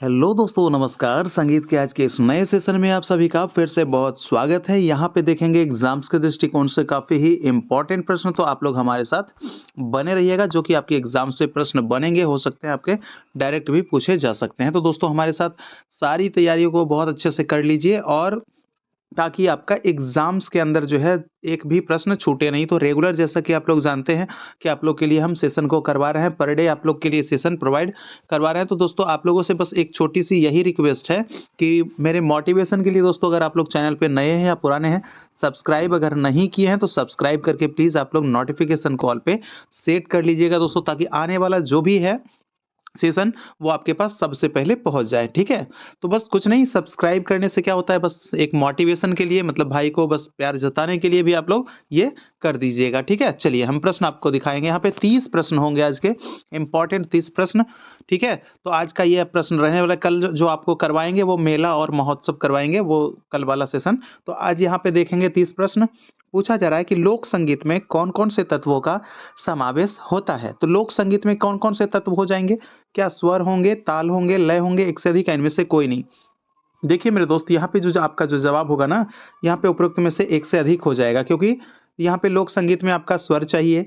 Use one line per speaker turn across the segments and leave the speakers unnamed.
Hello दोस्तों, नमस्कार। संगीत के आज के इस नए सेशन में आप सभी का फिर से बहुत स्वागत है। यहाँ पे देखेंगे एग्जाम्स के दृष्टिकोण से काफ़ी ही इम्पोर्टेंट प्रश्न, तो आप लोग हमारे साथ बने रहिएगा। जो कि आपके एग्जाम से प्रश्न बनेंगे, हो सकते हैं आपके डायरेक्ट भी पूछे जा सकते हैं। तो दोस्तों हमारे साथ सारी तैयारियों को बहुत अच्छे से कर लीजिए, और ताकि आपका एग्ज़ाम्स के अंदर जो है एक भी प्रश्न छूटे नहीं। तो रेगुलर, जैसा कि आप लोग जानते हैं कि आप लोग के लिए हम सेशन को करवा रहे हैं, पर डे आप लोग के लिए सेशन प्रोवाइड करवा रहे हैं। तो दोस्तों आप लोगों से बस एक छोटी-सी यही रिक्वेस्ट है कि मेरे मोटिवेशन के लिए दोस्तों, अगर आप लोग चैनल पे नए हैं या पुराने हैं, सब्सक्राइब अगर नहीं किए हैं तो सब्सक्राइब करके प्लीज़ आप लोग नोटिफ़िकेशन कॉल पे सेट कर लीजिएगा दोस्तों, ताकि आने वाला जो भी है सेशन वो आपके पास सबसे पहले पहुँच जाए, ठीक है? तो बस कुछ नहीं, सब्सक्राइब करने से क्या होता है, बस एक मोटिवेशन के लिए, मतलब भाई को बस प्यार जताने के लिए भी आप लोग ये कर दीजिएगा, ठीक है? चलिए हम प्रश्न आपको दिखाएँगे। यहाँ पे 30 प्रश्न होंगे आज के, इम्पोर्टेंट 30 प्रश्न, ठीक है? तो आज का ये प्रश्न रहने वाला है। कल जो जो आपको करवाएँगे वो मेला और महोत्सव करवाएँगे, वो कल वाला सेशन। तो आज यहाँ पे देखेंगे 30 प्रश्न। पूछा जा रहा है कि लोक संगीत में कौन-कौन से तत्वों का समावेश होता है? तो लोक संगीत में कौन-कौन से तत्व हो जाएँगे? क्या स्वर होंगे, ताल होंगे, लय होंगे, एक से अधिक या इनमें से कोई नहीं? देखिए मेरे दोस्त, यहाँ पे जो आपका जो जवाब होगा ना, यहाँ पे उपरोक्त में से एक से अधिक हो जाएगा, क्योंकि यहाँ पे लोक संगीत में आपका स्वर चाहिए,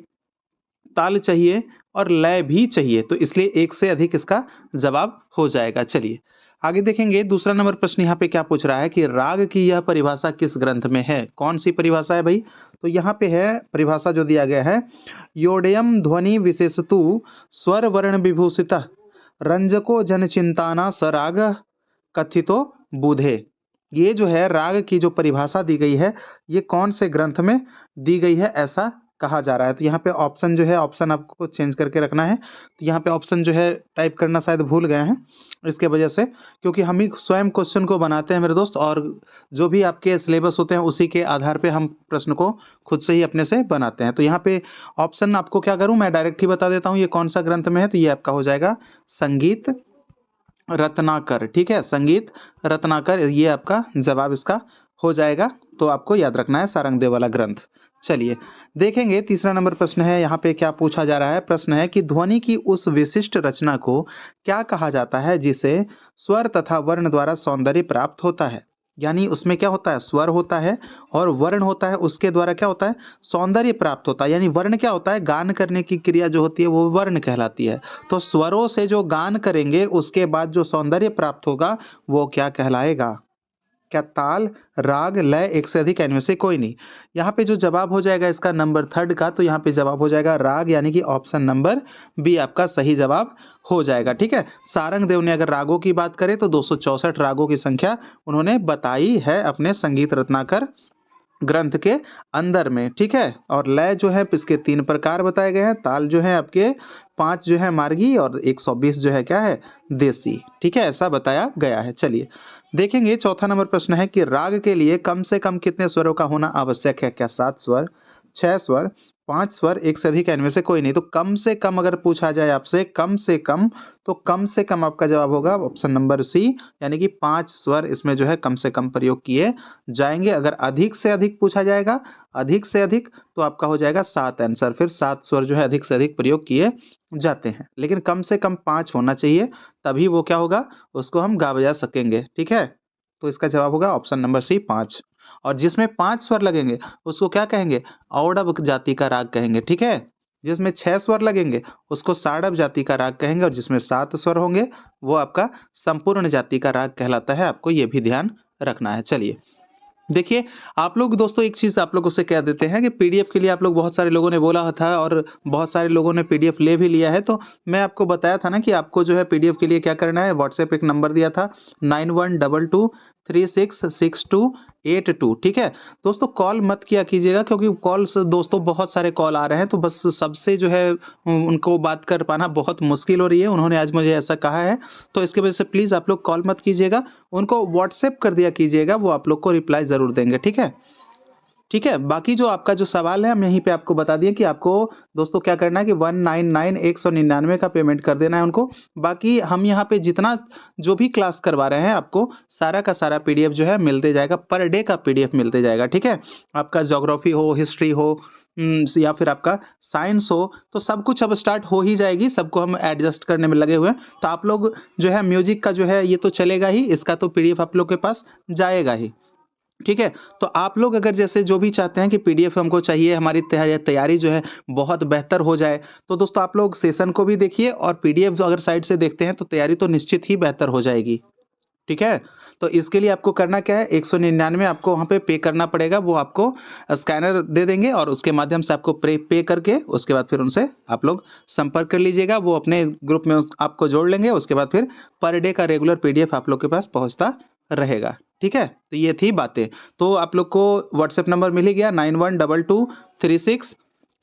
ताल चाहिए और लय भी चाहिए, तो इसलिए एक से अधिक इसका जवाब हो जाएगा। चलिए आगे देखेंगे, दूसरा नंबर प्रश्न यहाँ पे क्या पूछ रहा है कि राग की यह परिभाषा किस ग्रंथ में है? कौन सी परिभाषा है भाई? तो यहाँ पे है परिभाषा जो दिया गया है, योडयम ध्वनि विशेषतु स्वर वर्ण विभूषितः रंजको जनचिंताना सराग कथितो बुधे। ये जो है राग की जो परिभाषा दी गई है, ये कौन से ग्रंथ में दी गई है ऐसा कहा जा रहा है? तो यहाँ पे ऑप्शन जो है, ऑप्शन आपको चेंज करके रखना है। तो यहाँ पे ऑप्शन जो है टाइप करना शायद भूल गए हैं, इसके वजह से, क्योंकि हम ही स्वयं क्वेश्चन को बनाते हैं मेरे दोस्त, और जो भी आपके सिलेबस होते हैं उसी के आधार पे हम प्रश्न को खुद से ही अपने से बनाते हैं। तो यहाँ पे ऑप्शन आपको क्या करूँ, मैं डायरेक्ट ही बता देता हूँ ये कौन सा ग्रंथ में है। तो ये आपका हो जाएगा संगीत रत्नाकर, ठीक है? संगीत रत्नाकर, ये आपका जवाब इसका हो जाएगा। तो आपको याद रखना है सारंगदेव वाला ग्रंथ। चलिए देखेंगे, तीसरा नंबर प्रश्न है। यहाँ पे क्या पूछा जा रहा है? प्रश्न है कि ध्वनि की उस विशिष्ट रचना को क्या कहा जाता है जिसे स्वर तथा वर्ण द्वारा सौंदर्य प्राप्त होता है? यानी उसमें क्या होता है, स्वर होता है और वर्ण होता है, उसके द्वारा क्या होता है, सौंदर्य प्राप्त होता है। यानी वर्ण क्या होता है, गान करने की क्रिया जो होती है वो वर्ण कहलाती है। तो स्वरों से जो गान करेंगे उसके बाद जो सौंदर्य प्राप्त होगा वो क्या कहलाएगा? क्या ताल, राग, लय, एक से अधिक या इनमें से कोई नहीं? यहाँ पे जो जवाब हो जाएगा इसका नंबर थर्ड का, तो यहाँ पे जवाब हो जाएगा राग, यानी कि ऑप्शन नंबर बी आपका सही जवाब हो जाएगा, ठीक है? सारंगदेव ने अगर रागों की बात करें तो 264 रागों की संख्या उन्होंने बताई है अपने संगीत रत्नाकर ग्रंथ के अंदर में, ठीक है? और लय जो है इसके 3 प्रकार बताए गए हैं। ताल जो है आपके 5 जो है मार्गी, और 120 जो है क्या है, देसी, ठीक है? ऐसा बताया गया है। चलिए देखेंगे, चौथा नंबर प्रश्न है कि राग के लिए कम से कम कितने स्वरों का होना आवश्यक है? क्या 7 स्वर, 6 स्वर, 5 स्वर, एक से अधिक या इनमें से कोई नहीं? तो कम से कम अगर पूछा जाए आपसे, कम से कम, तो कम से कम आपका जवाब होगा ऑप्शन नंबर सी, यानी कि 5 स्वर इसमें जो है कम से कम प्रयोग किए जाएँगे। अगर अधिक से अधिक पूछा जाएगा, अधिक से अधिक, तो आपका हो जाएगा 7 आंसर। फिर 7 स्वर जो है अधिक से अधिक प्रयोग किए जाते हैं। लेकिन कम से कम 5 होना चाहिए, तभी वो क्या होगा, उसको हम गा बजा सकेंगे, ठीक है? तो इसका जवाब होगा ऑप्शन नंबर सी 5। और जिसमें 5 स्वर लगेंगे उसको क्या कहेंगे? औडव जाति का राग कहेंगे, ठीक है? जिसमें 6 स्वर लगेंगे उसको साड़व जाति का राग कहेंगे, और जिसमें 7 स्वर होंगे वो आपका संपूर्ण जाति का राग कहलाता है। आपको ये भी ध्यान रखना है। चलिए देखिए, आप लोग दोस्तों एक चीज़ आप लोगों से कह देते हैं कि पीडीएफ के लिए आप लोग, बहुत सारे लोगों ने बोला था और बहुत सारे लोगों ने पीडीएफ ले भी लिया है। तो मैं आपको बताया था ना कि आपको जो है पीडीएफ के लिए क्या करना है, व्हाट्सएप एक नंबर दिया था 9122366282, ठीक है? दोस्तों कॉल मत किया कीजिएगा, क्योंकि कॉल से दोस्तों बहुत सारे कॉल आ रहे हैं, तो बस सबसे जो है उनको बात कर पाना बहुत मुश्किल हो रही है। उन्होंने आज मुझे ऐसा कहा है, तो इसकी वजह से प्लीज़ आप लोग कॉल मत कीजिएगा, उनको व्हाट्सएप कर दिया कीजिएगा, वो आप लोग को रिप्लाई ज़रूर देंगे, ठीक है? ठीक है, बाकी जो आपका जो सवाल है हम यहीं पे आपको बता दिए कि आपको दोस्तों क्या करना है कि 199 का पेमेंट कर देना है उनको। बाकी हम यहाँ पे जितना जो भी क्लास करवा रहे हैं आपको सारा का सारा पीडीएफ जो है मिलते जाएगा, पर डे का पीडीएफ मिलते जाएगा, ठीक है। आपका ज्योग्राफी हो, हिस्ट्री हो, या फिर आपका साइंस हो, तो सब कुछ अब स्टार्ट हो ही जाएगी, सबको हम एडजस्ट करने में लगे हुए हैं। तो आप लोग जो है म्यूजिक का जो है ये तो चलेगा ही, इसका तो पीडीएफ आप लोग के पास जाएगा ही, ठीक है। तो आप लोग अगर जैसे जो भी चाहते हैं कि पीडीएफ हमको चाहिए, हमारी तैयारी जो है बहुत बेहतर हो जाए, तो दोस्तों आप लोग सेशन को भी देखिए और पीडीएफ अगर साइड से देखते हैं तो तैयारी तो निश्चित ही बेहतर हो जाएगी, ठीक है। तो इसके लिए आपको करना क्या है, 199 आपको वहाँ पे पे करना पड़ेगा, वो आपको स्कैनर दे देंगे और उसके माध्यम से आपको पे करके उसके बाद फिर उनसे आप लोग संपर्क कर लीजिएगा, वो अपने ग्रुप में आपको जोड़ लेंगे। उसके बाद फिर पर डे का रेगुलर पीडीएफ आप लोग के पास पहुँचता रहेगा, ठीक है। तो ये थी बातें। तो आप लोग को व्हाट्सएप नंबर मिल ही गया 912236,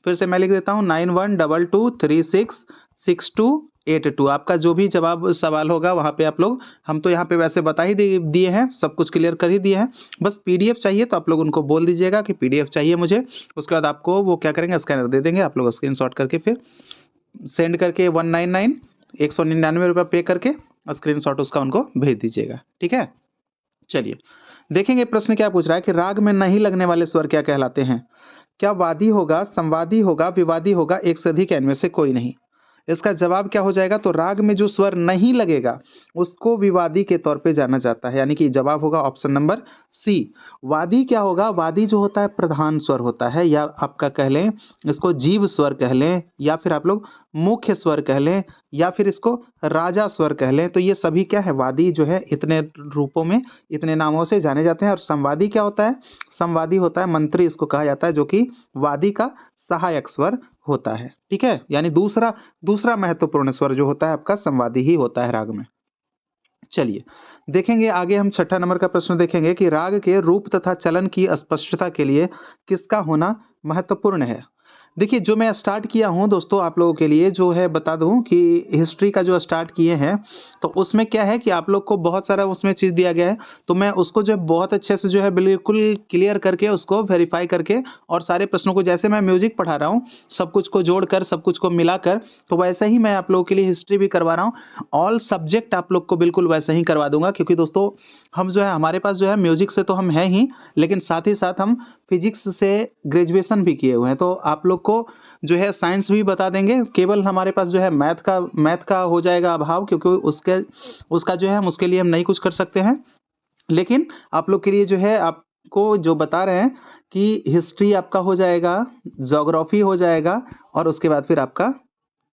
फिर से मैं लिख देता हूँ 9122366282। आपका जो भी जवाब सवाल होगा वहाँ पे आप लोग, हम तो यहाँ पे वैसे बता ही दिए हैं, सब कुछ क्लियर कर ही दिए हैं, बस पीडीएफ चाहिए तो आप लोग उनको बोल दीजिएगा कि पीडीएफ चाहिए मुझे। उसके बाद आपको वो क्या करेंगे, स्कैनर दे देंगे, आप लोग स्क्रीनशॉट करके फिर सेंड करके 199 पे करके स्क्रीनशॉट उसका उनको भेज दीजिएगा, ठीक है। चलिए देखेंगे प्रश्न क्या पूछ रहा है कि राग में नहीं लगने वाले स्वर क्या कहलाते हैं। क्या वादी होगा, संवादी होगा, विवादी होगा, एक से अधिक या इनमें से कोई नहीं। इसका जवाब क्या हो जाएगा, तो राग में जो स्वर नहीं लगेगा उसको विवादी के तौर पे जाना जाता है, यानी कि जवाब होगा ऑप्शन नंबर सी। वादी क्या होगा, वादी जो होता है प्रधान स्वर होता है, या आपका कह लें इसको जीव स्वर कह लें, या फिर आप लोग मुख्य स्वर कह लें, या फिर इसको राजा स्वर कह लें। तो ये सभी क्या है, वादी जो है इतने रूपों में, इतने नामों से जाने जाते हैं। और संवादी क्या होता है, संवादी होता है मंत्री, इसको कहा जाता है, जो कि वादी का सहायक स्वर होता है, ठीक है। यानी दूसरा दूसरा महत्वपूर्ण स्वर जो होता है आपका संवादी ही होता है राग में। चलिए देखेंगे आगे, हम छठा नंबर का प्रश्न देखेंगे कि राग के रूप तथा चलन की स्पष्टता के लिए किसका होना महत्वपूर्ण है। देखिए जो मैं स्टार्ट किया हूं दोस्तों आप लोगों के लिए, जो है बता दूं कि हिस्ट्री का जो स्टार्ट किए हैं, तो उसमें क्या है कि आप लोग को बहुत सारा उसमें चीज़ दिया गया है, तो मैं उसको जो है बहुत अच्छे से जो है बिल्कुल क्लियर करके उसको वेरीफाई करके, और सारे प्रश्नों को जैसे मैं म्यूजिक पढ़ा रहा हूँ सब कुछ को जोड़कर, सब कुछ को मिलाकर, तो वैसे ही मैं आप लोगों के लिए हिस्ट्री भी करवा रहा हूँ। ऑल सब्जेक्ट आप लोग को बिल्कुल वैसे ही करवा दूंगा, क्योंकि दोस्तों हम जो है हमारे पास जो है म्यूजिक से तो हम हैं ही, लेकिन साथ ही साथ हम फिजिक्स से ग्रेजुएशन भी किए हुए हैं, तो आप लोग को जो है साइंस भी बता देंगे। केवल हमारे पास जो है मैथ का हो जाएगा अभाव, क्योंकि उसका जो है हम उसके लिए हम नहीं कुछ कर सकते हैं। लेकिन आप लोग के लिए जो है आपको जो बता रहे हैं कि हिस्ट्री आपका हो जाएगा, ज्योग्राफी हो जाएगा, और उसके बाद फिर आपका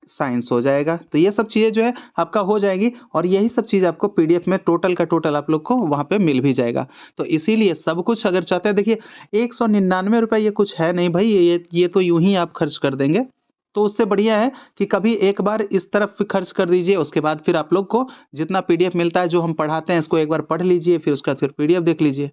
साइंस हो जाएगा। तो ये सब चीज़ें जो है आपका हो जाएगी, और यही सब चीज़ आपको पीडीएफ में टोटल का टोटल आप लोग को वहाँ पे मिल भी जाएगा। तो इसीलिए सब कुछ अगर चाहते हैं, देखिए 199 ये कुछ है नहीं भाई, ये तो यूं ही आप खर्च कर देंगे। तो उससे बढ़िया है कि कभी एक बार इस तरफ खर्च कर दीजिए, उसके बाद फिर आप लोग को जितना पीडीएफ मिलता है जो हम पढ़ाते हैं इसको एक बार पढ़ लीजिए, फिर उसका फिर पीडीएफ देख लीजिए,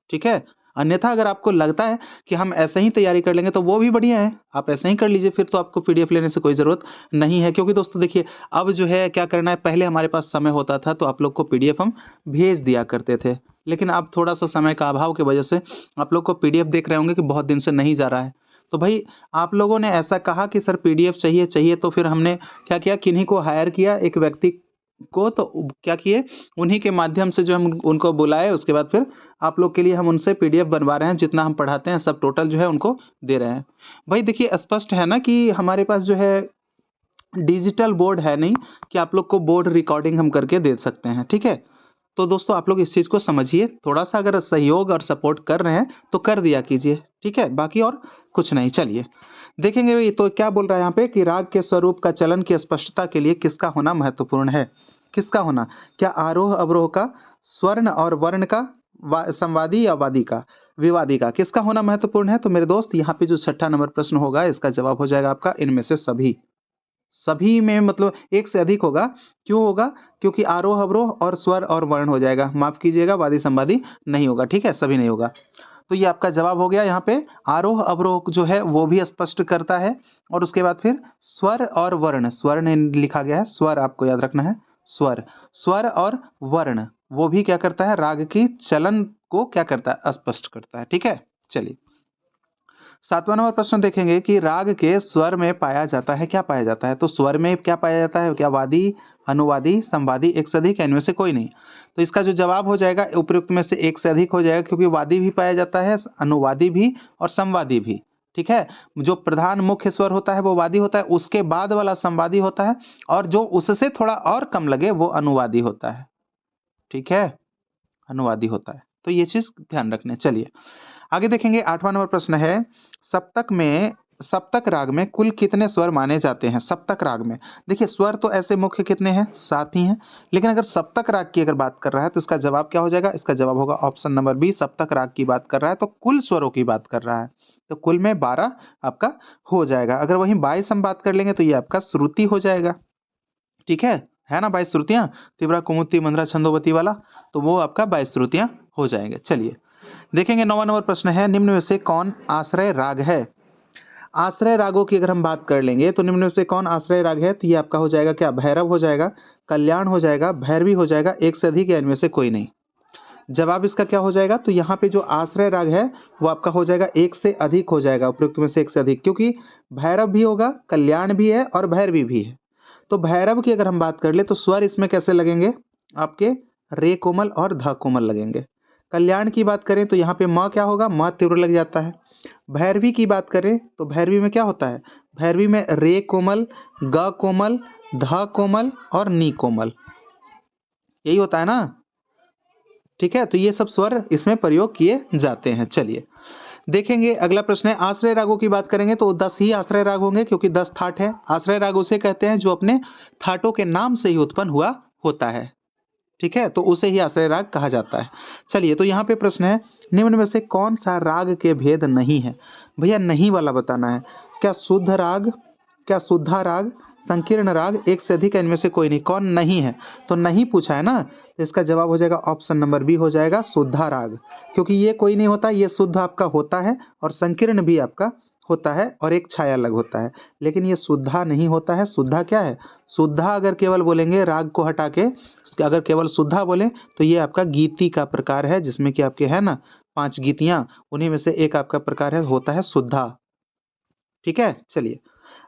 ठीक है। अन्यथा अगर आपको लगता है कि हम ऐसे ही तैयारी कर लेंगे तो वो भी बढ़िया है, आप ऐसे ही कर लीजिए, फिर तो आपको पीडीएफ लेने से कोई ज़रूरत नहीं है। क्योंकि दोस्तों देखिए अब जो है क्या करना है, पहले हमारे पास समय होता था तो आप लोग को पीडीएफ हम भेज दिया करते थे, लेकिन अब थोड़ा सा समय का अभाव की वजह से आप लोग को पीडीएफ देख रहे होंगे कि बहुत दिन से नहीं जा रहा है। तो भाई आप लोगों ने ऐसा कहा कि सर पीडीएफ चाहिए चाहिए, तो फिर हमने क्या किया, किन्हीं को हायर किया, एक व्यक्ति को, तो क्या किए, उन्हीं के माध्यम से जो हम उनको बुलाए, उसके बाद फिर आप लोग के लिए हम उनसे पीडीएफ बनवा रहे हैं, जितना हम पढ़ाते हैं सब टोटल जो है उनको दे रहे हैं। भाई देखिए स्पष्ट है ना कि हमारे पास जो है डिजिटल बोर्ड है नहीं कि आप लोग को बोर्ड रिकॉर्डिंग हम करके दे सकते हैं, ठीक है। तो दोस्तों आप लोग इस चीज़ को समझिए, थोड़ा सा अगर सहयोग और सपोर्ट कर रहे हैं तो कर दिया कीजिए, ठीक है, बाकी और कुछ नहीं। चलिए देखेंगे ये तो क्या बोल रहा है यहाँ पे कि राग के स्वरूप का चलन की स्पष्टता के लिए किसका होना महत्वपूर्ण है। किसका होना, क्या आरोह अवरोह का, स्वर्ण और वर्ण का, संवादी या वादी का, विवादी का, किसका होना महत्वपूर्ण है। तो मेरे दोस्त यहाँ पे जो छठा नंबर प्रश्न होगा इसका जवाब हो जाएगा आपका इनमें से सभी। सभी में मतलब एक से अधिक होगा, क्यों होगा, क्योंकि आरोह अवरोह और स्वर और वर्ण हो जाएगा, माफ कीजिएगा वादी संवादी नहीं होगा, ठीक है, सभी नहीं होगा। तो ये आपका जवाब हो गया। यहाँ पे आरोह अवरोह जो है वो भी स्पष्ट करता है, और उसके बाद फिर स्वर और वर्ण, स्वर्ण लिखा गया है, स्वर आपको याद रखना है, स्वर, स्वर और वर्ण वो भी क्या करता है, राग की चलन को क्या करता है, स्पष्ट करता है, ठीक है। चलिए 7वां नंबर प्रश्न देखेंगे कि राग के स्वर में पाया जाता है, क्या पाया जाता है? तो स्वर में क्या पाया जाता है? क्या वादी, अनुवादी, संवादी, एक से अधिक या इनमें से कोई नहीं? तो इसका जो जवाब हो जाएगा उपयुक्त में से एक से अधिक हो जाएगा, क्योंकि वादी भी पाया जाता है, अनुवादी भी और संवादी भी। ठीक है, जो प्रधान मुख्य स्वर होता है वो वादी होता है, उसके बाद वाला संवादी होता है, और जो उससे थोड़ा और कम लगे वो अनुवादी होता है। ठीक है, अनुवादी होता है। तो ये चीज ध्यान रखने। चलिए आगे देखेंगे। 8वां नंबर प्रश्न है, सप्तक राग में कुल कितने स्वर माने जाते हैं? सप्तक राग में देखिए, स्वर तो ऐसे मुख्य कितने हैं? 7 ही हैं, लेकिन अगर सप्तक राग की अगर बात कर रहा है तो इसका जवाब क्या हो जाएगा? इसका जवाब होगा ऑप्शन नंबर बी, सप्तक राग की बात कर रहा है तो कुल स्वरों की बात कर रहा है, तो कुल में 12 आपका हो जाएगा। अगर वहीं 22 हम बात कर लेंगे तो ये आपका श्रुति हो जाएगा। ठीक है ना, 22 श्रुतियां, तिवरा, कुमुत्ती, मंद्रा, छंदोवती वाला, तो वो आपका 22 श्रुतियां हो जाएंगे। चलिए देखेंगे। 9वां नंबर प्रश्न है, निम्न में से कौन आश्रय राग है? आश्रय रागों की अगर हम बात कर लेंगे तो निम्न में से कौन आश्रय राग है? तो ये आपका हो जाएगा क्या? भैरव हो जाएगा, कल्याण हो जाएगा, भैरवी हो जाएगा, एक से अधिक या इनमें से कोई नहीं। जवाब इसका क्या हो जाएगा? तो यहाँ पे जो आश्रय राग है वो आपका हो जाएगा एक से अधिक हो जाएगा, उपयुक्त में से एक से अधिक, क्योंकि भैरव भी होगा, कल्याण भी है और भैरवी भी है। तो भैरव की अगर हम बात कर ले तो स्वर इसमें कैसे लगेंगे? आपके रे कोमल और ध कोमल लगेंगे। कल्याण की बात करें तो यहाँ पे म क्या होगा? म तीव्र लग जाता है। भैरवी की बात करें तो भैरवी में क्या होता है? भैरवी में रे कोमल, ग कोमल, ध कोमल और नी कोमल, यही होता है ना। ठीक है, तो ये सब स्वर इसमें प्रयोग किए जाते हैं। चलिए देखेंगे। अगला प्रश्न है, आश्रय रागों की बात करेंगे तो 10 ही आश्रय राग होंगे, क्योंकि 10 थाट है। आश्रय राग उसे कहते हैं जो अपने थाटों के नाम से ही उत्पन्न हुआ होता है। ठीक है, तो उसे ही आश्रय राग कहा जाता है। चलिए, तो यहाँ पे प्रश्न है, निम्न में से कौन सा राग के भेद नहीं है? भैया नहीं वाला बताना है। क्या शुद्ध राग, क्या शुद्धा राग, संकीर्ण राग, एक से अधिक, इनमें से कोई नहीं? कौन नहीं है? तो नहीं पूछा है ना, तो इसका जवाब हो जाएगा ऑप्शन नंबर बी, हो जाएगा शुद्धा राग, क्योंकि ये कोई नहीं होता, ये शुद्ध आपका होता है और संकीर्ण भी आपका होता है और एक छाया अलग होता है, लेकिन ये शुद्धा नहीं होता है। शुद्धा क्या है? शुद्धा अगर केवल बोलेंगे राग को हटा के, अगर केवल शुद्धा बोले तो ये आपका गीति का प्रकार है, जिसमें कि आपके है ना 5 गीतियां, उन्हीं में से एक आपका प्रकार है, होता है शुद्धा। ठीक है, चलिए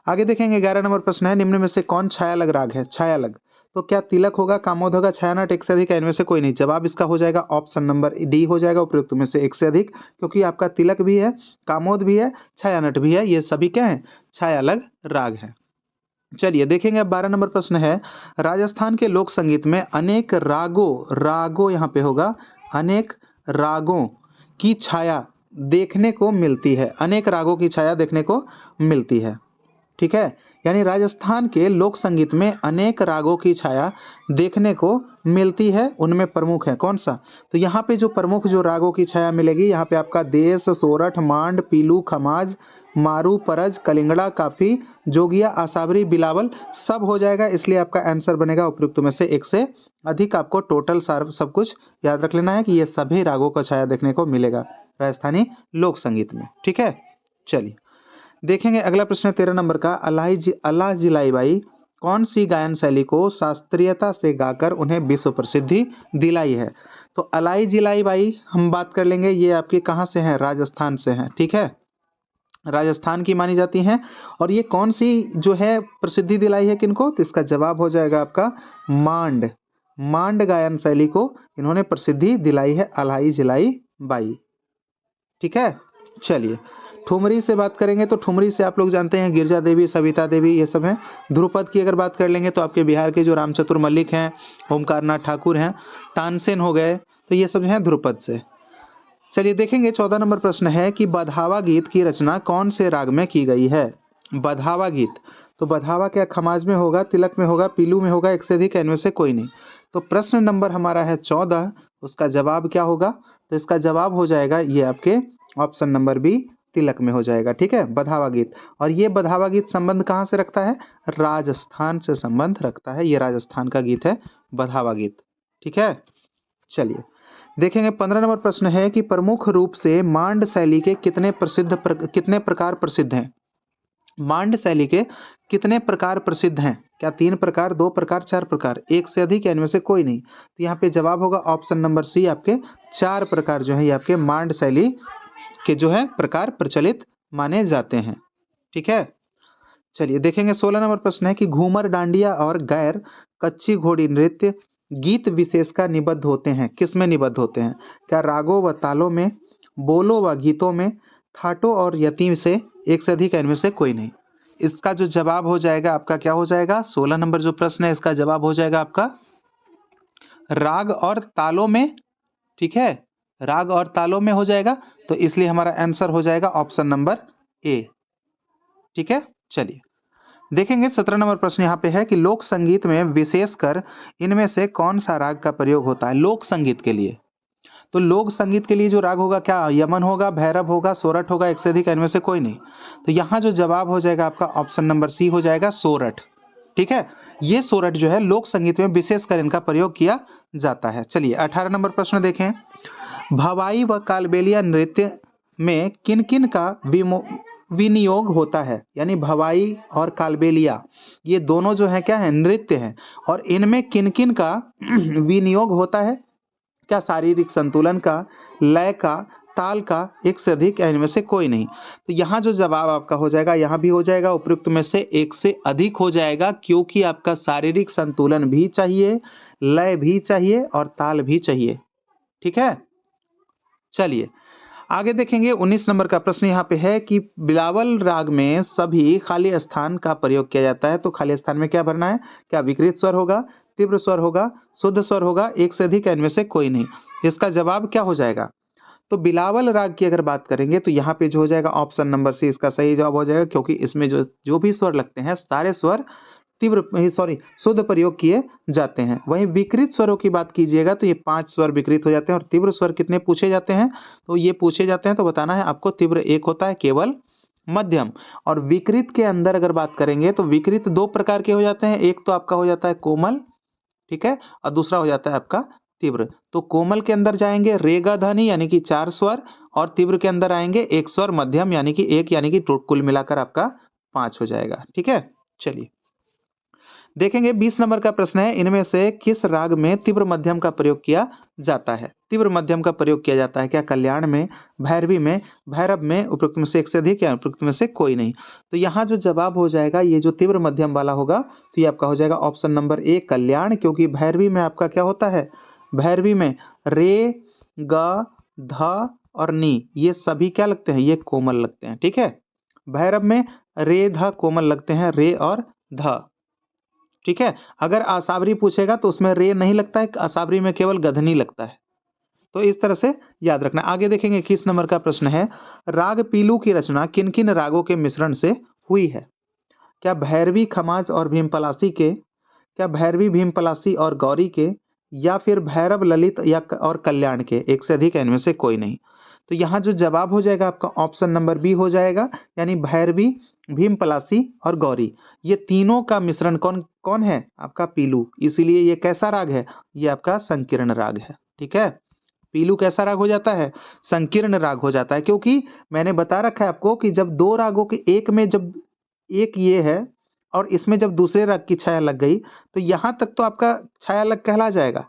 आगे देखेंगे। 11 नंबर प्रश्न है, निम्न में से कौन छायालग राग है? छायालग, तो क्या तिलक होगा, कामोद होगा, छायानट, एक से अधिक, इनमें से कोई नहीं? जवाब इसका हो जाएगा ऑप्शन नंबर डी हो जाएगा, उपयुक्त में से एक से अधिक, क्योंकि आपका तिलक भी है, कामोद भी है, छायानट भी है, ये सभी क्या है? छायालग राग है। चलिए देखेंगे। अब 12 नंबर प्रश्न है, राजस्थान के लोक संगीत में अनेक रागों यहाँ पे होगा, अनेक रागों की छाया देखने को मिलती है। अनेक रागों की छाया देखने को मिलती है। ठीक है, यानी राजस्थान के लोक संगीत में अनेक रागों की छाया देखने को मिलती है, उनमें प्रमुख है कौन सा? तो यहाँ पे जो प्रमुख जो रागों की छाया मिलेगी, यहाँ पे आपका देश, सोरठ, मांड, पीलू, खमाज, मारू, परज, कलिंगड़ा, काफी, जोगिया, आसावरी, बिलावल, सब हो जाएगा। इसलिए आपका आंसर बनेगा उपयुक्त में से एक से अधिक। आपको टोटल सार सब कुछ याद रख लेना है कि ये सभी रागों का छाया देखने को मिलेगा राजस्थानी लोक संगीत में। ठीक है, चलिए देखेंगे। अगला प्रश्न है 13 नंबर का, अल्लाह जिलाई बाई कौन सी गायन शैली को शास्त्रीयता से गाकर उन्हें विश्व प्रसिद्धि दिलाई है? तो अलाई जिलाई बाई हम बात कर लेंगे, ये आपके कहाँ से हैं? राजस्थान से हैं। ठीक है, राजस्थान की मानी जाती हैं। और ये कौन सी जो है प्रसिद्धि दिलाई है किनको? तो इसका जवाब हो जाएगा आपका मांड गायन शैली को इन्होंने प्रसिद्धि दिलाई है, अलाई जिलाई बाई। ठीक है, चलिए ठुमरी से बात करेंगे तो ठुमरी से आप लोग जानते हैं गिरजा देवी, सविता देवी, ये सब हैं। ध्रुपद की अगर बात कर लेंगे तो आपके बिहार के जो रामचतुर मल्लिक हैं, ओमकारनाथ ठाकुर हैं, तानसेन हो गए, तो ये सब हैं ध्रुपद से। चलिए देखेंगे। 14 नंबर प्रश्न है कि बधावा गीत की रचना कौन से राग में की गई है? बधावा गीत, तो बधावा क्या खमाज में होगा, तिलक में होगा, पीलू में होगा, एक से अधिक, इनमें से कोई नहीं? तो प्रश्न नंबर हमारा है 14, उसका जवाब क्या होगा? तो इसका जवाब हो जाएगा ये आपके ऑप्शन नंबर बी, तिलक में हो जाएगा। ठीक है, बधावा गीत। और ये बधावा गीत संबंध कहाँ से रखता है? राजस्थान से संबंध रखता है, ये राजस्थान का गीत है बधावा गीत। ठीक है, चलिए देखेंगे। 15 नंबर प्रश्न है कि प्रमुख रूप से मांड शैली के कितने प्रकार प्रसिद्ध हैं? मांड शैली के कितने प्रकार प्रसिद्ध हैं? क्या 3 प्रकार, 2 प्रकार, 4 प्रकार, एक से अधिक, या इनमें से कोई नहीं? तो यहाँ पे जवाब होगा ऑप्शन नंबर सी, आपके 4 प्रकार जो है ये आपके मांड शैली के जो है प्रकार प्रचलित माने जाते हैं। ठीक है, चलिए देखेंगे 16 नंबर प्रश्न है कि घूमर, डांडिया और गैर कच्ची घोड़ी नृत्य गीत विशेष का निबद्ध होते हैं, किस में निबद्ध होते हैं? क्या रागों व तालों में, बोलों व गीतों में, थाटों और यति से, एक से अधिक, इनमें से कोई नहीं? इसका जो जवाब हो जाएगा आपका क्या हो जाएगा? 16 नंबर जो प्रश्न है इसका जवाब हो जाएगा आपका राग और तालों में। ठीक है, राग और तालों में हो जाएगा, तो इसलिए हमारा आंसर हो जाएगा ऑप्शन नंबर ए। ठीक है, चलिए देखेंगे 17 नंबर प्रश्न यहाँ पे है कि लोक संगीत में विशेषकर इनमें से कौन सा राग का प्रयोग होता है? लोक संगीत के लिए, तो लोक संगीत के लिए जो राग होगा, क्या यमन होगा, भैरव होगा, सोरठ होगा, एक से अधिक, इनमें से कोई नहीं? तो यहाँ जो जवाब हो जाएगा आपका ऑप्शन नंबर सी हो जाएगा, सोरठ। ठीक है, ये सोरठ जो है लोक संगीत में विशेषकर इनका प्रयोग किया जाता है। चलिए 18 नंबर प्रश्न देखें, भवाई व कालबेलिया नृत्य में किन किन का विनियोग होता है? यानी भवाई और कालबेलिया ये दोनों जो है क्या है? नृत्य है, और इनमें किन किन का विनियोग होता है? क्या शारीरिक संतुलन का, लय का, ताल का, एक से अधिक, या इनमें से कोई नहीं? तो यहाँ जो जवाब आपका हो जाएगा, यहाँ भी हो जाएगा उपयुक्त में से एक से अधिक हो जाएगा, क्योंकि आपका शारीरिक संतुलन भी चाहिए, लय भी चाहिए और ताल भी चाहिए। ठीक है, चलिए आगे देखेंगे 19 नंबर का प्रश्न यहाँ पे है कि बिलावल राग में सभी खाली स्थान का प्रयोग किया जाता है, तो खाली स्थान में क्या भरना है? क्या विकृत स्वर होगा, तीव्र स्वर होगा, शुद्ध स्वर होगा, एक से अधिक, इनमें से कोई नहीं? इसका जवाब क्या हो जाएगा? तो बिलावल राग की अगर बात करेंगे तो यहाँ पे जो हो जाएगा ऑप्शन नंबर सी इसका सही जवाब हो जाएगा, क्योंकि इसमें जो जो भी स्वर लगते हैं सारे स्वर शुद्ध प्रयोग किए जाते हैं। वहीं विकृत स्वरों की बात कीजिएगा तो ये 5 स्वर विकृत हो जाते हैं, और तीव्र स्वर कितने पूछे जाते हैं? तो ये पूछे जाते हैं, तो बताना है आपको तीव्र एक होता है, केवल मध्यम। और विकृत के अंदर अगर बात करेंगे तो विकृत 2 प्रकार के हो जाते हैं, एक तो आपका हो जाता है कोमल, ठीक है, और दूसरा हो जाता है आपका तीव्र। तो कोमल के अंदर जाएंगे रे ग ध नि यानी कि 4 स्वर, और तीव्र के अंदर आएंगे एक स्वर मध्यम यानी कि 1, यानी कि कुल मिलाकर आपका 5 हो जाएगा। ठीक है, चलिए देखेंगे 20 नंबर का प्रश्न है, इनमें से किस राग में तीव्र मध्यम का प्रयोग किया जाता है? तीव्र मध्यम का प्रयोग किया जाता है क्या कल्याण में, भैरवी में, भैरव में, उपयुक्त में से एक से अधिक, या उपयुक्त में से कोई नहीं? तो यहाँ जो जवाब हो जाएगा ये जो तीव्र मध्यम वाला होगा तो ये आपका हो जाएगा ऑप्शन नंबर ए, कल्याण, क्योंकि भैरवी में आपका क्या होता है? भैरवी में रे ग ध और नी ये सभी क्या लगते हैं? ये कोमल लगते हैं। ठीक है, भैरव में रे ध कोमल लगते हैं, रे और ध। ठीक है, अगर असावरी पूछेगा तो उसमें रे नहीं लगता है, असावरी में केवल गधनी लगता है। तो इस तरह से याद रखना। आगे देखेंगे 21 नंबर का प्रश्न है, राग पीलू की रचना किन किन रागों के मिश्रण से हुई है? क्या भैरवी, खमाज और भीमपलासी के, क्या भैरवी, भीमपलासी और गौरी के, या फिर भैरव, ललित या और कल्याण के, एक से अधिक, इनमें से कोई नहीं? तो यहाँ जो जवाब हो जाएगा आपका ऑप्शन नंबर बी हो जाएगा, यानी भैरवी, भीमपलासी और गौरी ये तीनों का मिश्रण कौन कौन है? आपका पीलू। इसीलिए ये कैसा राग है? ये आपका संकीर्ण राग है। ठीक है, पीलू कैसा राग हो जाता है? संकीर्ण राग हो जाता है, क्योंकि मैंने बता रखा है आपको कि जब 2 रागों के एक में जब एक ये है और इसमें जब दूसरे राग की छाया लग गई तो यहाँ तक तो आपका छाया लग कहला जाएगा,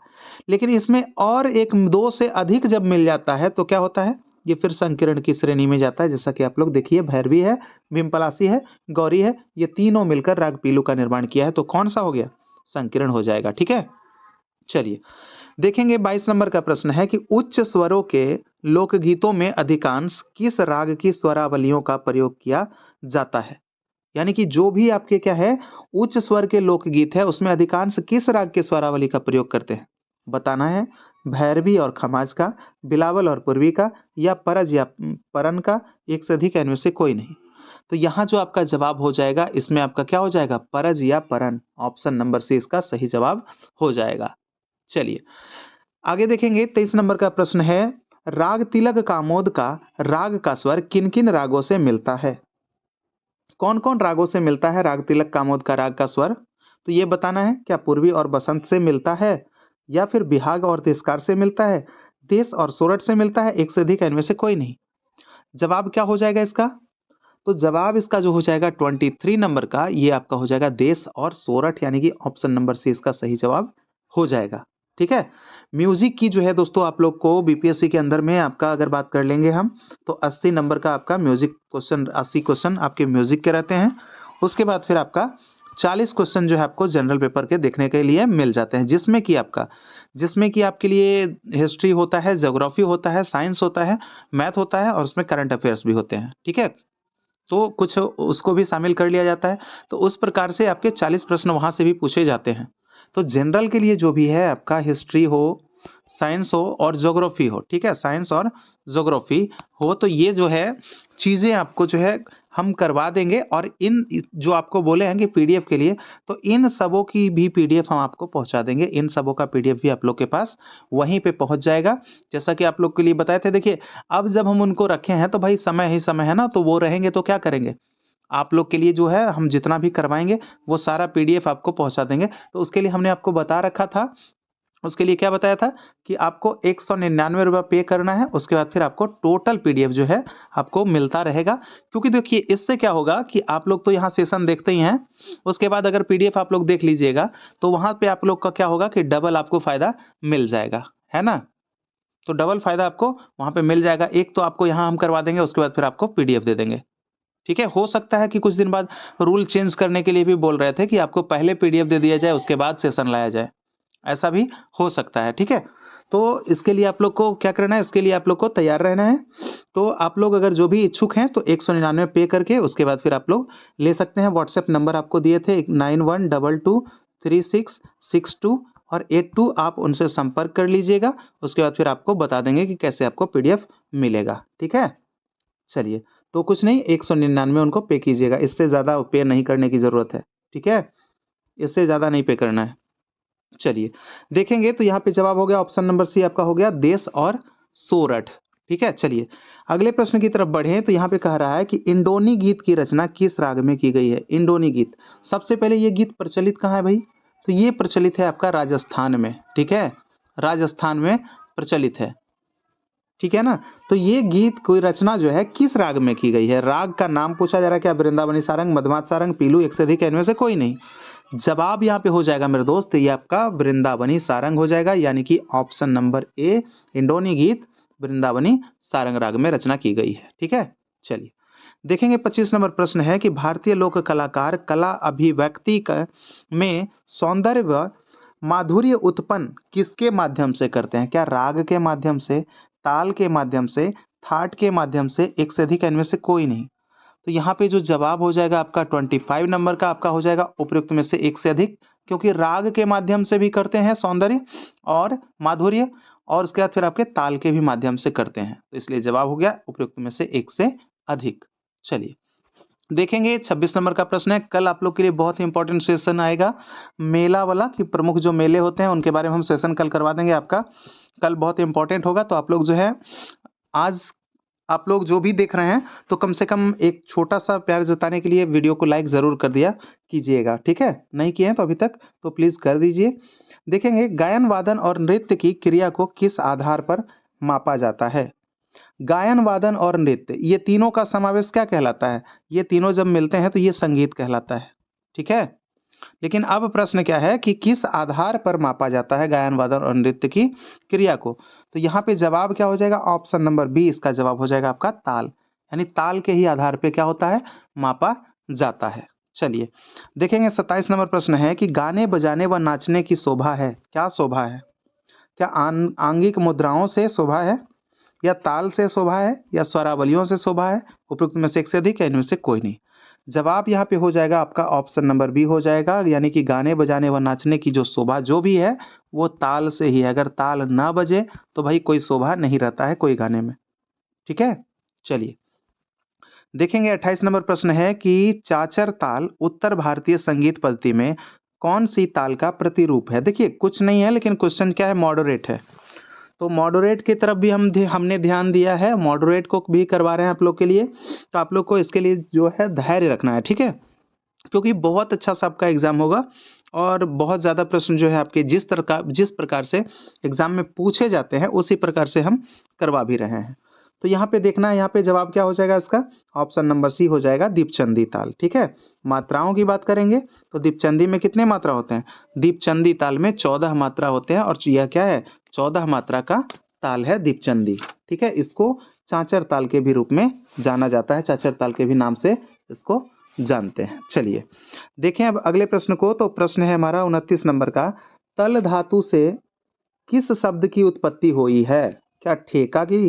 लेकिन इसमें और एक 2 से अधिक जब मिल जाता है तो क्या होता है? ये फिर संकीर्ण की श्रेणी में जाता है। जैसा कि आप लोग देखिए, भैरवी है, भीमपलासी है, गौरी है, ये तीनों मिलकर राग पीलू का निर्माण किया है, तो कौन सा हो गया? संकीर्ण हो जाएगा। ठीक है, चलिए देखेंगे 22 नंबर का प्रश्न है कि उच्च स्वरों के लोकगीतों में अधिकांश किस राग की स्वरावलियों का प्रयोग किया जाता है? यानी कि जो भी आपके क्या है उच्च स्वर के लोकगीत है उसमें अधिकांश किस राग के स्वरावली का प्रयोग करते हैं? बताना है, भैरवी और खमाज का, बिलावल और पूर्वी का, या परज या परन का, एक से अधिक, इनमें से कोई नहीं? तो यहाँ जो आपका जवाब हो जाएगा इसमें आपका क्या हो जाएगा? परज या परन, ऑप्शन नंबर सी इसका सही जवाब हो जाएगा। चलिए आगे देखेंगे 23 नंबर का प्रश्न है, राग तिलक कामोद का राग का स्वर किन किन रागों से मिलता है? कौन कौन रागों से मिलता है राग तिलक कामोद का राग का स्वर? तो ये बताना है, क्या पूर्वी और बसंत से मिलता है, या फिर बिहाग और देशकार से मिलता है, देश और सोरठ से मिलता है, एक से अधिक, इनमें से कोई नहीं? जवाब क्या हो जाएगा इसका? तो जवाब इसका जो हो जाएगा 23 नंबर का, ये आपका हो जाएगा देश और सोरठ, यानी कि ऑप्शन नंबर सी इसका सही जवाब हो जाएगा। ठीक है। म्यूजिक की जो है दोस्तों आप लोग को बीपीएससी के अंदर में आपका अगर बात कर लेंगे हम, तो 80 नंबर का आपका म्यूजिक क्वेश्चन, 80 क्वेश्चन आपके म्यूजिक के रहते हैं। उसके बाद फिर आपका 40 क्वेश्चन जो है आपको जनरल पेपर के देखने के लिए मिल जाते हैं, जिसमें कि आपके लिए हिस्ट्री होता है, ज्योग्राफी होता है, साइंस होता है, मैथ होता है और उसमें करंट अफेयर्स भी होते हैं। ठीक है, तो कुछ उसको भी शामिल कर लिया जाता है। तो उस प्रकार से आपके 40 प्रश्न वहाँ से भी पूछे जाते हैं। तो जनरल के लिए जो भी है आपका हिस्ट्री हो, साइंस हो और ज्योग्राफी हो, ठीक है, साइंस और ज्योग्राफी हो, तो ये जो है चीज़ें आपको जो है हम करवा देंगे। और इन जो आपको बोले हैं कि पीडीएफ के लिए, तो इन सबों की भी पीडीएफ हम आपको पहुंचा देंगे। इन सबों का पीडीएफ भी आप लोग के पास वहीं पे पहुंच जाएगा। जैसा कि आप लोग के लिए बताए थे, देखिए अब जब हम उनको रखे हैं तो भाई समय ही समय है ना, तो वो रहेंगे तो क्या करेंगे, आप लोग के लिए जो है हम जितना भी करवाएंगे वो सारा पीडीएफ आपको पहुंचा देंगे। तो उसके लिए हमने आपको बता रखा था, उसके लिए क्या बताया था कि आपको 199 रुपये पे करना है। उसके बाद फिर आपको टोटल पीडीएफ जो है आपको मिलता रहेगा। क्योंकि देखिए इससे क्या होगा कि आप लोग तो यहाँ सेशन देखते ही हैं, उसके बाद अगर पीडीएफ आप लोग देख लीजिएगा तो वहाँ पे आप लोग का क्या होगा कि डबल आपको फायदा मिल जाएगा, है ना। तो डबल फायदा आपको वहाँ पे मिल जाएगा। एक तो आपको यहाँ हम करवा देंगे, उसके बाद फिर आपको पीडीएफ दे देंगे। ठीक है, हो सकता है कि कुछ दिन बाद रूल चेंज करने के लिए भी बोल रहे थे कि आपको पहले पीडीएफ दे दिया जाए, उसके बाद सेशन लाया जाए, ऐसा भी हो सकता है। ठीक है, तो इसके लिए आप लोग को क्या करना है, इसके लिए आप लोग को तैयार रहना है। तो आप लोग अगर जो भी इच्छुक हैं तो 199 पे करके उसके बाद फिर आप लोग ले सकते हैं। व्हाट्सएप नंबर आपको दिए थे 91223662 और 82, आप उनसे संपर्क कर लीजिएगा। उसके बाद फिर आपको बता देंगे कि कैसे आपको पीडीएफ मिलेगा। ठीक है, चलिए, तो कुछ नहीं, 199 उनको पे कीजिएगा, इससे ज़्यादा पे नहीं करने की ज़रूरत है। ठीक है, इससे ज़्यादा नहीं पे करना है। चलिए देखेंगे, तो यहाँ पे जवाब हो गया ऑप्शन नंबर सी, आपका हो गया देश और सोरठ। ठीक है, चलिए अगले प्रश्न की तरफ बढ़े। तो यहाँ पे कह रहा है कि इंडोनी गीत की रचना किस राग में की गई है। इंडोनी गीत, सबसे पहले ये गीत प्रचलित कहाँ है भाई, तो ये प्रचलित है आपका राजस्थान में। ठीक है, राजस्थान में प्रचलित है। ठीक है ना, तो ये गीत कोई रचना जो है किस राग में की गई है। राग का नाम पूछा जा रहा है, क्या वृंदावनी सारंग, मधुमात सारंग, पीलू, एक से अधिक, इनमें से कोई नहीं। जवाब यहाँ पे हो जाएगा मेरे दोस्त, ये आपका वृंदावनी सारंग हो जाएगा, यानी कि ऑप्शन नंबर ए, इंडोनी गीत वृंदावनी सारंग राग में रचना की गई है। ठीक है, चलिए देखेंगे 25 नंबर प्रश्न है कि भारतीय लोक कलाकार कला अभिव्यक्ति में सौंदर्य व माधुर्य उत्पन्न किसके माध्यम से करते हैं। क्या राग के माध्यम से, ताल के माध्यम से, थाट के माध्यम से, एक से अधिक, इनमें से कोई नहीं। तो यहाँ पे जो जवाब हो जाएगा आपका 25 नंबर का आपका हो जाएगा उपयुक्त में से एक से अधिक, क्योंकि राग के माध्यम से भी करते हैं सौंदर्य और माधुर्य, और उसके बाद फिर आपके ताल के भी माध्यम से करते हैं। तो इसलिए जवाब हो गया उपयुक्त में से एक से अधिक। चलिए देखेंगे 26 नंबर का प्रश्न है, कल आप लोग के लिए बहुत ही इंपॉर्टेंट सेशन आएगा मेला वाला, कि प्रमुख जो मेले होते हैं उनके बारे में हम सेशन कल करवा देंगे आपका। कल बहुत इंपॉर्टेंट होगा, तो आप लोग जो है आज आप लोग जो भी देख रहे हैं तो कम से कम एक छोटा सा प्यार जताने के लिए वीडियो को लाइक ज़रूर कर दिया कीजिएगा। ठीक है, नहीं किए हैं तो अभी तक तो प्लीज़ कर दीजिए। देखेंगे गायन, वादन और नृत्य की क्रिया को किस आधार पर मापा जाता है। गायन, वादन और नृत्य, ये तीनों का समावेश क्या कहलाता है, ये तीनों जब मिलते हैं तो ये संगीत कहलाता है। ठीक है, लेकिन अब प्रश्न क्या है कि किस आधार पर मापा जाता है गायन, वादन और नृत्य की क्रिया को। तो यहाँ पे जवाब क्या हो जाएगा, ऑप्शन नंबर बी, इसका जवाब हो जाएगा आपका ताल, यानी ताल के ही आधार पे क्या होता है, मापा जाता है। चलिए देखेंगे 27 नंबर प्रश्न है कि गाने बजाने व नाचने की शोभा है, क्या शोभा है। क्या आंगिक मुद्राओं से शोभा है, या ताल से शोभा है, या स्वरावलियों से शोभा है, उपयुक्त में से एक से अधिक, या इनमें से कोई नहीं। जवाब यहाँ पे हो जाएगा आपका ऑप्शन नंबर बी हो जाएगा, यानी कि गाने बजाने व नाचने की जो शोभा जो भी है वो ताल से ही है। अगर ताल ना बजे तो भाई कोई शोभा नहीं रहता है कोई गाने में। ठीक है, चलिए देखेंगे 28 नंबर प्रश्न है कि चाचर ताल उत्तर भारतीय संगीत पद्धति में कौन सी ताल का प्रतिरूप है। देखिए कुछ नहीं है, लेकिन क्वेश्चन क्या है, मॉडरेट है। तो मॉडरेट की तरफ भी हमने ध्यान दिया है, मॉडरेट को भी करवा रहे हैं आप लोग के लिए। तो आप लोग को इसके लिए जो है धैर्य रखना है। ठीक है, क्योंकि बहुत अच्छा सा आपका एग्जाम होगा और बहुत ज़्यादा प्रश्न जो है आपके जिस प्रकार से एग्जाम में पूछे जाते हैं उसी प्रकार से हम करवा भी रहे हैं। तो यहाँ पे देखना है, यहाँ पे जवाब क्या हो जाएगा इसका, ऑप्शन नंबर सी हो जाएगा दीपचंदी ताल। ठीक है, मात्राओं की बात करेंगे तो दीपचंदी में कितने मात्रा होते हैं, दीपचंदी ताल में 14 मात्रा होते हैं और यह क्या है, 14 मात्रा का ताल है दीपचंदी। ठीक है, इसको चांचर ताल के भी रूप में जाना जाता है, चांचर ताल के भी नाम से इसको जानते हैं। चलिए देखें अब अगले प्रश्न को। तो प्रश्न है हमारा 29 नंबर का, तल धातु से किस शब्द की उत्पत्ति हुई है, क्या ठेका की,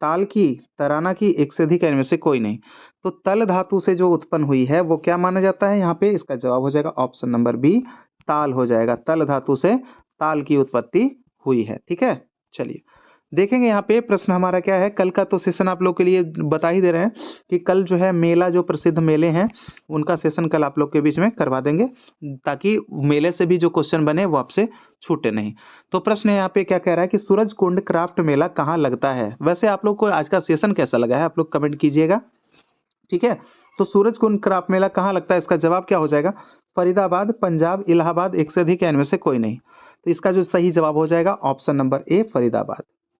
ताल की, तराना की, एक से अधिक या इनमें से कोई नहीं। तो तल धातु से जो उत्पन्न हुई है वो क्या माना जाता है, यहाँ पे इसका जवाब हो जाएगा ऑप्शन नंबर बी, ताल हो जाएगा। तल धातु से ताल की उत्पत्ति हुई है। ठीक है, चलिए देखेंगे यहाँ पे प्रश्न हमारा क्या है। कल का तो सेशन आप लोग के लिए बता ही दे रहे हैं कि कल जो है मेला, जो प्रसिद्ध मेले हैं उनका सेशन कल आप लोग के बीच में करवा देंगे, ताकि मेले से भी जो क्वेश्चन बने वो आपसे छूटे नहीं। तो प्रश्न यहाँ पे क्या कह रहा है कि सूरज कुंड क्राफ्ट मेला कहाँ लगता है। वैसे आप लोग को आज का सेशन कैसा लगा है, आप लोग कमेंट कीजिएगा। ठीक है, तो सूरज कुंड क्राफ्ट मेला कहाँ लगता है, इसका जवाब क्या हो जाएगा, फरीदाबाद, पंजाब, इलाहाबाद, एक से अधिक या इनमें से कोई नहीं। तो इसका जो सही जवाब हो जाएगा ऑप्शन नंबर ए, फरीदाबाद।